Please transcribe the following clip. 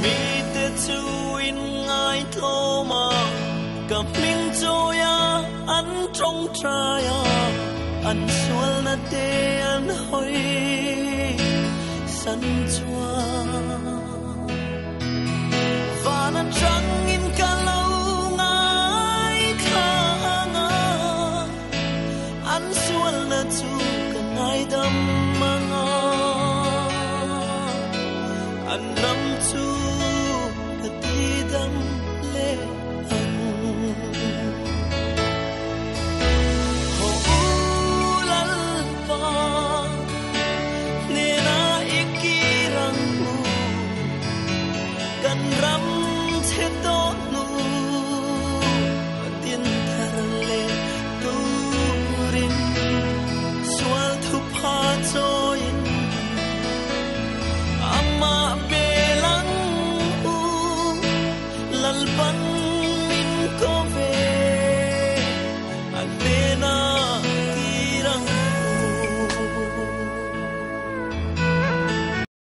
mi te chu in ngai tho ma ka ming cho ya an trong tra ya an sual na te an hoi san chua